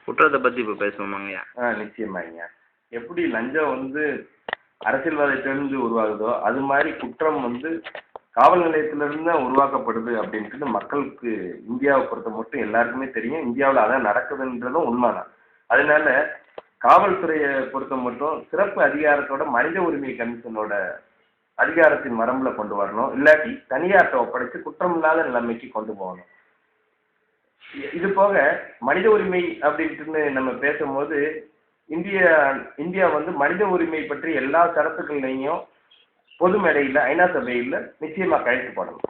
குற்றத்தை பற்றி இப்போ பேசுவோமாங்கய்யா? நிச்சயமாங்க. எப்படி லஞ்சம் அரசியல்வாதத்திலிருந்து உருவாகுதோ அது மாதிரி குற்றம் காவல் நிலையத்திலிருந்து தான் உருவாக்கப்படுது அப்படின்ட்டு மக்களுக்கு இந்தியாவை பொறுத்த மட்டும் எல்லாருக்குமே தெரியும். இந்தியாவில் அதான் நடக்குதுன்றதும் உண்மைதான். அதனால காவல்துறையை பொறுத்த மட்டும் சிறப்பு அதிகாரத்தோட மனித உரிமை கமிஷனோட அதிகாரத்தின் வரம்புல கொண்டு வரணும். இல்லாட்டி தனியார்ட்ட ஒப்படைச்சு குற்றமில்லாத நிலைமைக்கு கொண்டு போகணும். இது போக மனித உரிமை அப்படின்ட்டு நம்ம பேசும்போது இந்தியா மனித உரிமை பற்றி எல்லா சரத்துக்கள்லையும் பொது மேடையில் ஐநா சபையில் நிச்சயமாக கையெழுத்து போடணும்.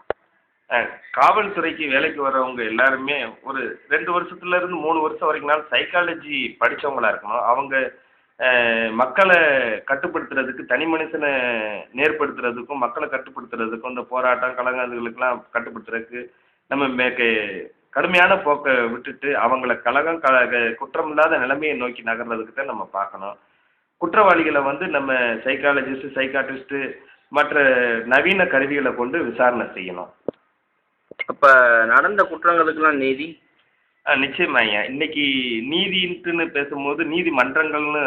காவல்துறைக்கு வேலைக்கு வர்றவங்க எல்லாருமே ஒரு 2 வருஷத்துலேருந்து 3 வருஷம் வரைக்கும்னாலும் சைக்காலஜி படித்தவங்களா இருக்கணும். அவங்க மக்களை கட்டுப்படுத்துறதுக்கு, தனி மனுஷனை நேர்படுத்துறதுக்கும் மக்களை கட்டுப்படுத்துறதுக்கும் இந்த போராட்டம் கலங்காதுகளுக்கெல்லாம் கட்டுப்படுத்துறதுக்கு நம்ம கடுமையான போக்கை விட்டுட்டு அவங்கள குற்றமில்லாத நிலைமையை நோக்கி நகர்றதுக்கு தான் நம்ம பார்க்கணும். குற்றவாளிகளை நம்ம சைக்காலஜிஸ்ட்டு, சைக்காட்ரிஸ்ட்டு மற்ற நவீன கருவிகளை கொண்டு விசாரணை செய்யணும். அப்போ நடந்த குற்றங்களுக்கெல்லாம் நீதி? நிச்சயமாங்க. இன்னைக்கு நீதின்ட்டுன்னு பேசும்போது நீதிமன்றங்கள்னு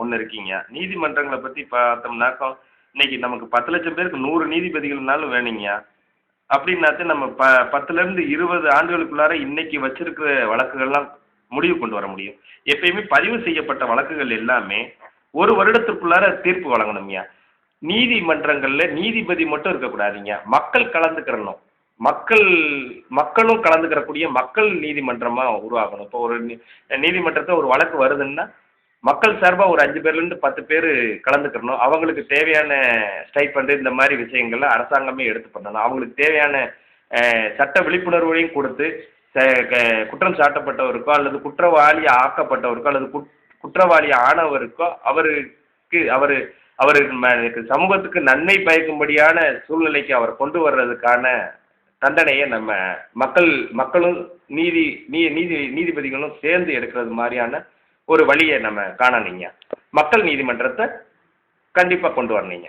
ஒன்று இருக்கீங்க. நீதிமன்றங்களை பற்றி பார்த்தோம்னாக்கா இன்னைக்கு நமக்கு 10 லட்சம் பேருக்கு 100 நீதிபதிகள்னாலும் வேணுங்க. அப்படின்னாத்து நம்ம 10லேருந்து 20 ஆண்டுகளுக்குள்ளார இன்னைக்கு வச்சிருக்கிற வழக்குகள்லாம் முடிவு கொண்டு வர முடியும். எப்பயுமே பதிவு செய்யப்பட்ட வழக்குகள் எல்லாமே 1 வருடத்திற்குள்ளார தீர்ப்பு வழங்கணும்யா. நீதிமன்றங்களில் நீதிபதி மட்டும் இருக்கக்கூடாதுங்க, மக்கள் கலந்துக்கிறணும். மக்களும் கலந்துக்கிறக்கூடிய மக்கள் நீதிமன்றமாக உருவாகணும். இப்போ ஒரு நீதிமன்றத்தை ஒரு வழக்கு வருதுன்னா மக்கள் சார்பாக ஒரு 5 பேர்லேருந்து 10 பேர் கலந்துக்கிறணும். அவங்களுக்கு தேவையான ஸ்டைப்பண்டு இந்த மாதிரி விஷயங்களை அரசாங்கமே எடுத்து பண்ணணும். அவங்களுக்கு தேவையான சட்ட விழிப்புணர்வையும் கொடுத்து குற்றம் சாட்டப்பட்டவருக்கோ அல்லது குற்றவாளி ஆக்கப்பட்டவருக்கோ அல்லது குற்றவாளி ஆனவருக்கோ அவருக்கு சமூகத்துக்கு நன்மை பயக்கும்படியான சூழ்நிலைக்கு அவர் கொண்டு வர்றதுக்கான தண்டனையை நம்ம மக்களும் நீதிபதிகளும் சேர்ந்து எடுக்கிறது மாதிரியான ஒரு வழியை நம்ம காணணுங்க. மக்கள் நீதிமன்றத்தை கண்டிப்பாக கொண்டு வரணுங்க.